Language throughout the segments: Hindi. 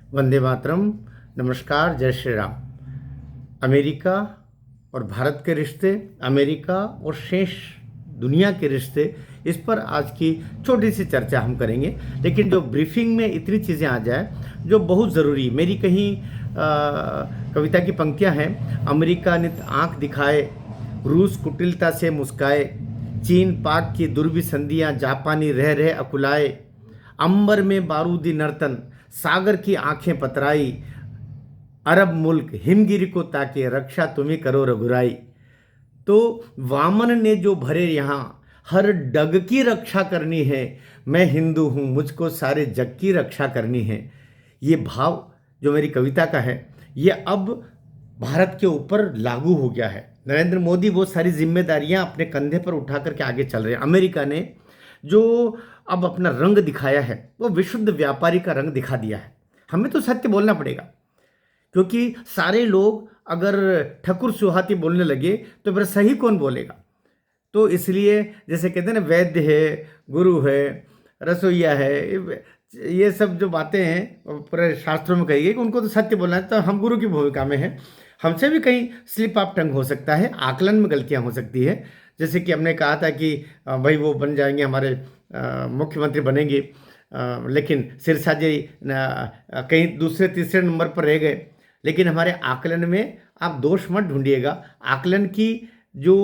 वंदे मातरम। नमस्कार, जय श्री राम। अमेरिका और भारत के रिश्ते, अमेरिका और शेष दुनिया के रिश्ते, इस पर आज की छोटी सी चर्चा हम करेंगे। लेकिन जो ब्रीफिंग में इतनी चीज़ें आ जाए जो बहुत ज़रूरी, मेरी कहीं कविता की पंक्तियां हैं। अमेरिका नित आंख दिखाए, रूस कुटिलता से मुस्काए, चीन पाक की दुर्विसंधियां जापानी रह रहे अकुलाए, अंबर में बारूदी नर्तन सागर की आंखें पतराई, अरब मुल्क हिमगिरी को ताके रक्षा तुम्हें करो रघुराई। तो वामन ने जो भरे यहाँ हर डग की रक्षा करनी है, मैं हिंदू हूँ मुझको सारे जग की रक्षा करनी है। ये भाव जो मेरी कविता का है, ये अब भारत के ऊपर लागू हो गया है। नरेंद्र मोदी वो सारी जिम्मेदारियां अपने कंधे पर उठा करके आगे चल रहे हैं। अमेरिका ने जो अब अपना रंग दिखाया है, वो विशुद्ध व्यापारी का रंग दिखा दिया है। हमें तो सत्य बोलना पड़ेगा, क्योंकि सारे लोग अगर ठकुर सुहाती बोलने लगे तो फिर सही कौन बोलेगा। तो इसलिए जैसे कहते हैं ना, वैद्य है, गुरु है, रसोईया है, ये सब जो बातें हैं पूरे शास्त्रों में कही गई कि उनको तो सत्य बोलना है। तो हम गुरु की भूमिका में हैं। हमसे भी कहीं स्लिप ऑफ टंग हो सकता है, आकलन में गलतियां हो सकती है। जैसे कि हमने कहा था कि भाई वो बन जाएंगे, हमारे मुख्यमंत्री बनेंगे, लेकिन सिरसा जी कहीं दूसरे तीसरे नंबर पर रह गए। लेकिन हमारे आकलन में आप दोष मत ढूंढिएगा। आकलन की जो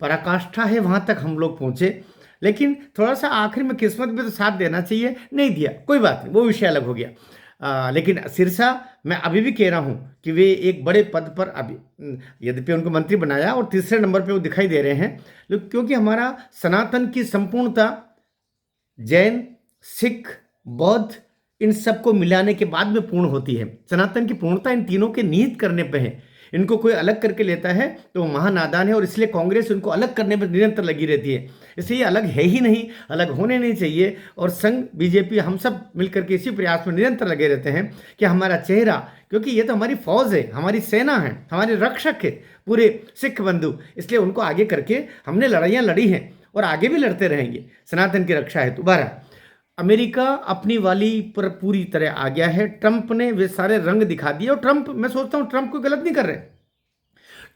पराकाष्ठा है वहां तक हम लोग पहुंचे, लेकिन थोड़ा सा आखिर में किस्मत भी तो साथ देना चाहिए, नहीं दिया, कोई बात नहीं, वो विषय अलग हो गया। लेकिन सिरसा मैं अभी भी कह रहा हूं कि वे एक बड़े पद पर, अभी यद्यपि उनको मंत्री बनाया और तीसरे नंबर पे वो दिखाई दे रहे हैं, क्योंकि हमारा सनातन की संपूर्णता जैन, सिख, बौद्ध, इन सबको मिलाने के बाद में पूर्ण होती है। सनातन की पूर्णता इन तीनों के निहित करने पे है। इनको कोई अलग करके लेता है तो वो महानादान है, और इसलिए कांग्रेस उनको अलग करने में निरंतर लगी रहती है। इसलिए ये अलग है ही नहीं, अलग होने नहीं चाहिए। और संघ, बीजेपी, हम सब मिलकर के इसी प्रयास में निरंतर लगे रहते हैं कि हमारा चेहरा, क्योंकि ये तो हमारी फौज है, हमारी सेना है, हमारे रक्षक है पूरे सिख बंधु, इसलिए उनको आगे करके हमने लड़ाइयाँ लड़ी हैं और आगे भी लड़ते रहेंगे सनातन की रक्षा हेतु। बहरहाल, अमेरिका अपनी वाली पर पूरी तरह आ गया है। ट्रंप ने वे सारे रंग दिखा दिए, और ट्रंप, मैं सोचता हूं ट्रंप को गलत नहीं कर रहे।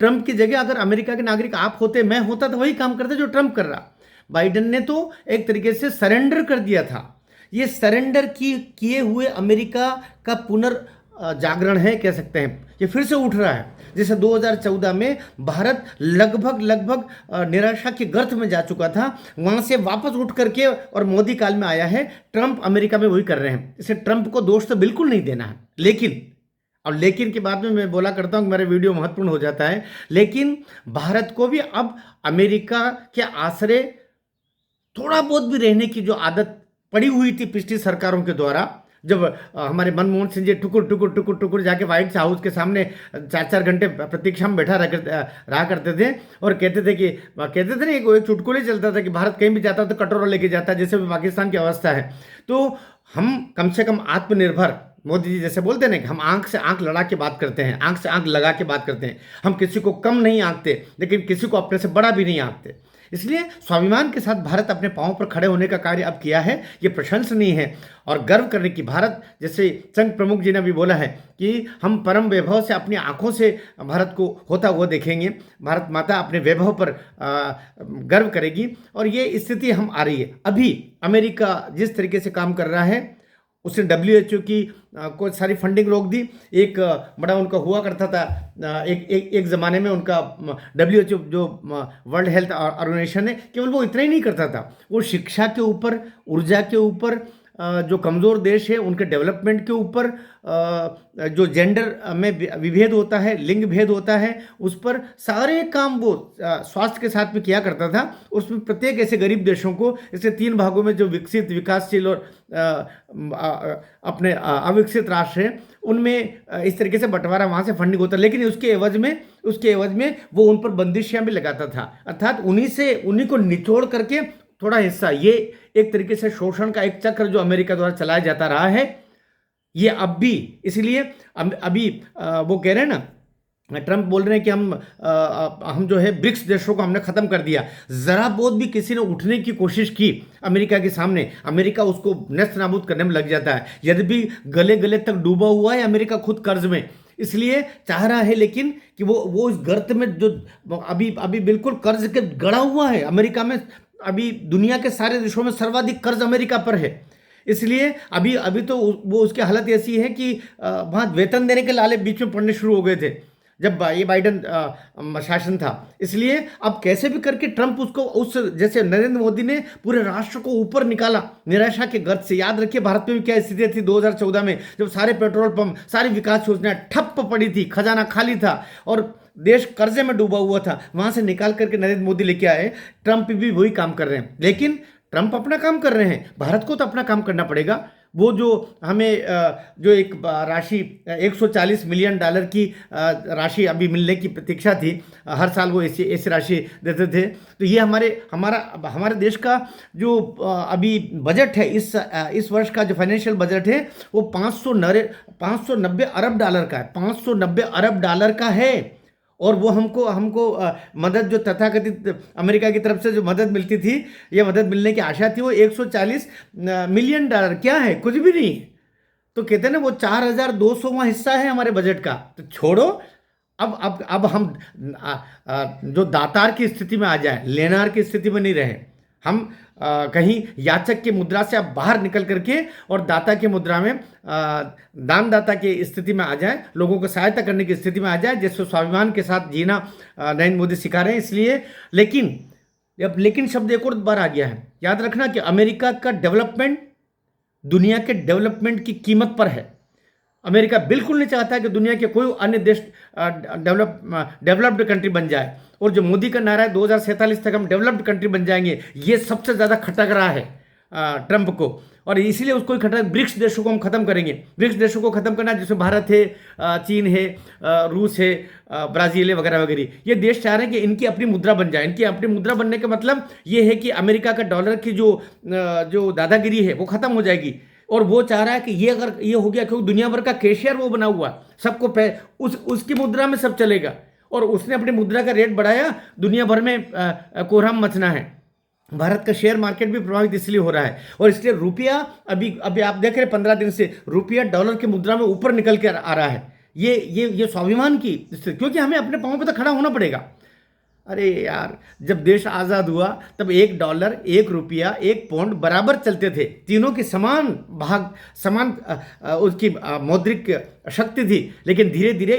ट्रंप की जगह अगर अमेरिका के नागरिक आप होते, मैं होता, तो वही काम करते जो ट्रंप कर रहा। बाइडेन ने तो एक तरीके से सरेंडर कर दिया था। ये सरेंडर किए हुए अमेरिका का पुनर्जागरण है, कह सकते हैं। ये फिर से उठ रहा है। जैसे 2014 में भारत लगभग निराशा के गर्त में जा चुका था, वहां से वापस उठ करके और मोदी काल में आया है। ट्रंप अमेरिका में वही कर रहे हैं। इसे ट्रंप को दोष तो बिल्कुल नहीं देना है, लेकिन, और लेकिन के बाद में मैं बोला करता हूं कि मेरा वीडियो महत्वपूर्ण हो जाता है, लेकिन भारत को भी अब अमेरिका के आश्रय थोड़ा बहुत भी रहने की जो आदत पड़ी हुई थी पिछली सरकारों के द्वारा, जब हमारे मनमोहन सिंह जी टुकुर टुकुर टुकुर टुकुर जाके व्हाइट हाउस के सामने 4-4 घंटे प्रतीक्षा में बैठा रहा करते थे, और कहते थे ना, एक चुटकुले चलता था कि भारत कहीं भी जाता तो कटोरा लेके जाता, जैसे भी पाकिस्तान की अवस्था है। तो हम कम से कम आत्मनिर्भर, मोदी जी जैसे बोलते हैं ना कि हम आंख से आंख लड़ा के बात करते हैं, आंख से आंख लगा के बात करते हैं। हम किसी को कम नहीं आंकते, लेकिन किसी को अपने से बड़ा भी नहीं आंकते। इसलिए स्वाभिमान के साथ भारत अपने पांवों पर खड़े होने का कार्य अब किया है। ये प्रशंसनीय है और गर्व करने की। भारत, जैसे संघ प्रमुख जी ने भी बोला है कि हम परम वैभव से अपनी आंखों से भारत को होता हुआ देखेंगे। भारत माता अपने वैभव पर गर्व करेगी, और ये स्थिति हम आ रही है। अभी अमेरिका जिस तरीके से काम कर रहा है, उसने WHO की को सारी फंडिंग रोक दी। एक बड़ा उनका हुआ करता था, एक ज़माने में उनका WHO जो वर्ल्ड हेल्थ ऑर्गेनाइजेशन है, केवल वो इतना ही नहीं करता था, वो शिक्षा के ऊपर, ऊर्जा के ऊपर, जो कमज़ोर देश है उनके डेवलपमेंट के ऊपर, जो जेंडर में विभेद होता है, लिंग भेद होता है, उस पर सारे काम वो स्वास्थ्य के साथ में किया करता था। उसमें प्रत्येक ऐसे गरीब देशों को, इसे 3 भागों में, जो विकसित, विकासशील और अपने अविकसित राष्ट्र हैं, उनमें इस तरीके से बंटवारा वहाँ से फंडिंग होता है। लेकिन उसके एवज में वो उन पर बंदिशें भी लगाता था, अर्थात उन्हीं को निचोड़ करके थोड़ा हिस्सा, ये एक तरीके से शोषण का एक चक्र जो अमेरिका द्वारा चलाया जाता रहा है, ये अब भी। इसलिए अभी वो कह रहे हैं ना ट्रंप बोल रहे हैं कि हम जो है ब्रिक्स देशों को हमने ख़त्म कर दिया। ज़रा बहुत भी किसी ने उठने की कोशिश की अमेरिका के सामने, अमेरिका उसको नेस्त नाबूद करने में लग जाता है। यदि भी गले गले तक डूबा हुआ है अमेरिका खुद कर्ज में, इसलिए चाह रहा है लेकिन कि वो इस गर्त में जो अभी अभी बिल्कुल कर्ज के गड़ा हुआ है अमेरिका में। अभी दुनिया के सारे देशों में सर्वाधिक कर्ज अमेरिका पर है। इसलिए अभी अभी तो वो उसकी हालत ऐसी है कि वहाँ वेतन देने के लाले बीच में पड़ने शुरू हो गए थे जब ये बाइडन शासन था। इसलिए अब कैसे भी करके ट्रंप उसको उस जैसे नरेंद्र मोदी ने पूरे राष्ट्र को ऊपर निकाला निराशा के गर्त से। याद रखिए भारत में भी क्या स्थिति थी 2014 में, जब सारे पेट्रोल पंप, सारी विकास योजनाएं ठप्प पड़ी थी, खजाना खाली था और देश कर्जे में डूबा हुआ था। वहां से निकाल करके नरेंद्र मोदी लेके आए। ट्रंप भी वही काम कर रहे हैं, लेकिन ट्रंप अपना काम कर रहे हैं, भारत को तो अपना काम करना पड़ेगा। वो जो हमें जो एक राशि $140 मिलियन की राशि अभी मिलने की प्रतीक्षा थी, हर साल वो ऐसी राशि देते थे। तो ये हमारे देश का जो अभी बजट है, इस वर्ष का जो फाइनेंशियल बजट है वो $590 अरब का है, $590 अरब का है। और वो हमको मदद जो तथाकथित अमेरिका की तरफ से जो मदद मिलती थी, ये मदद मिलने की आशा थी, वो $140 मिलियन क्या है, कुछ भी नहीं। तो कहते हैं ना वो 4200वां हिस्सा है हमारे बजट का। तो छोड़ो, अब हम जो दातार की स्थिति में आ जाए, लेनार की स्थिति में नहीं रहे। हम कहीं याचक की मुद्रा से अब बाहर निकल करके और दाता की मुद्रा में दानदाता की स्थिति में आ जाए, लोगों को सहायता करने की स्थिति में आ जाए, जिसको स्वाभिमान के साथ जीना नरेंद्र मोदी सिखा रहे हैं। इसलिए लेकिन शब्द एक और बार आ गया है। याद रखना कि अमेरिका का डेवलपमेंट दुनिया के डेवलपमेंट की कीमत पर है। अमेरिका बिल्कुल नहीं चाहता कि दुनिया के कोई अन्य देश डेवलप्ड कंट्री बन जाए। और जो मोदी का नारा है 2047 तक हम डेवलप्ड कंट्री बन जाएंगे, ये सबसे ज़्यादा खटक रहा है ट्रंप को। और इसीलिए उसको ही खटक, ब्रिक्स देशों को हम खत्म करेंगे। ब्रिक्स देशों को खत्म करना, जिसमें भारत है, चीन है, रूस है, ब्राज़ील है, वगैरह वगैरह। ये देश चाह रहे हैं कि इनकी अपनी मुद्रा बन जाए। इनकी अपनी मुद्रा बनने का मतलब ये है कि अमेरिका का डॉलर की जो दादागिरी है वो खत्म हो जाएगी। और वो चाह रहा है कि ये अगर ये हो गया, क्योंकि दुनिया भर का कैशियर वो बना हुआ, सबको उसकी मुद्रा में सब चलेगा। और उसने अपनी मुद्रा का रेट बढ़ाया, दुनिया भर में कोहराम मचना है। भारत का शेयर मार्केट भी प्रभावित इसलिए हो रहा है। और इसलिए रुपया अभी आप देख रहे हैं 15 दिन से रुपया डॉलर की मुद्रा में ऊपर निकल के आ रहा है। ये स्वाभिमान की स्थिति, क्योंकि हमें अपने पाँव पे तो खड़ा होना पड़ेगा। अरे यार, जब देश आज़ाद हुआ तब $1, ₹1, £1 बराबर चलते थे। तीनों की समान उसकी मौद्रिक शक्ति थी। लेकिन धीरे धीरे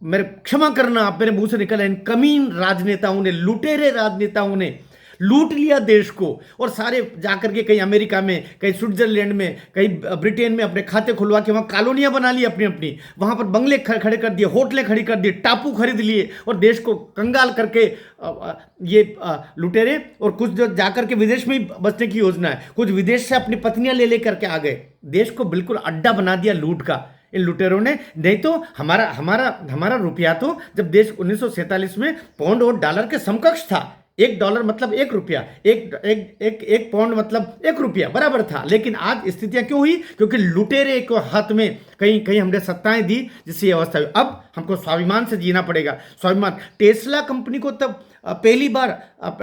मेरे क्षमा करना, आप मेरे मुंह से निकला, इन कमीन राजनेताओं ने, लुटेरे राजनेताओं ने लूट लिया देश को। और सारे जाकर के कहीं अमेरिका में, कहीं स्विट्जरलैंड में, कहीं ब्रिटेन में अपने खाते खुलवा के वहाँ कॉलोनियाँ बना ली अपनी अपनी। वहाँ पर बंगले खड़े कर दिए, होटलें खड़ी कर दी, टापू खरीद लिए और देश को कंगाल करके ये लुटेरे। और कुछ जो जाकर के विदेश में ही बचने की योजना है, कुछ विदेश से अपनी पत्नियाँ ले करके आ गए। देश को बिल्कुल अड्डा बना दिया लूट का इन लुटेरों ने। नहीं तो हमारा रुपया तो जब देश 1947 में पाउंड और डॉलर के समकक्ष था, $1 मतलब ₹1, एक पाउंड मतलब ₹1 बराबर था। लेकिन आज स्थितियां क्यों हुई? क्योंकि लुटेरे को हाथ में कहीं हमने सत्ताएं दी, जिससे ये अवस्था हुई। अब हमको स्वाभिमान से जीना पड़ेगा। स्वाभिमान, टेस्ला कंपनी को तब पहली बार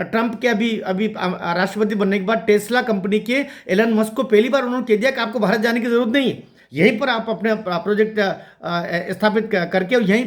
ट्रंप के अभी राष्ट्रपति बनने के बाद टेस्ला कंपनी के एलन मस्क को पहली बार उन्होंने कह दिया कि आपको भारत जाने की जरूरत नहीं है, यहीं पर आप अपने प्रोजेक्ट स्थापित करके यहीं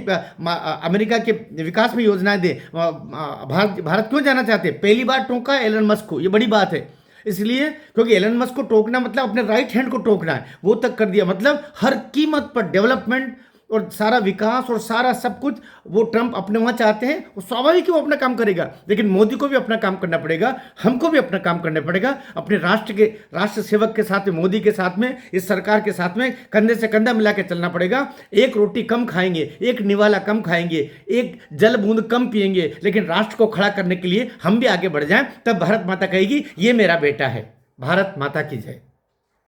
अमेरिका के विकास में योजनाएं दें। भारत क्यों जाना चाहते हैं? पहली बार टोका एलन मस्क को, ये बड़ी बात है। इसलिए क्योंकि एलन मस्क को टोकना मतलब अपने राइट हैंड को टोकना है, वो तक कर दिया। मतलब हर कीमत पर डेवलपमेंट और सारा विकास और सारा सब कुछ वो ट्रंप अपने वहाँ चाहते हैं। वो स्वाभाविक ही वो अपना काम करेगा, लेकिन मोदी को भी अपना काम करना पड़ेगा, हमको भी अपना काम करना पड़ेगा। अपने राष्ट्र सेवक के साथ में, मोदी के साथ में, इस सरकार के साथ में कंधे से कंधा मिला के चलना पड़ेगा। एक रोटी कम खाएंगे, एक निवाला कम खाएंगे, एक जल बूंद कम पिएंगे, लेकिन राष्ट्र को खड़ा करने के लिए हम भी आगे बढ़ जाएं। तब भारत माता कहेगी ये मेरा बेटा है। भारत माता की जय।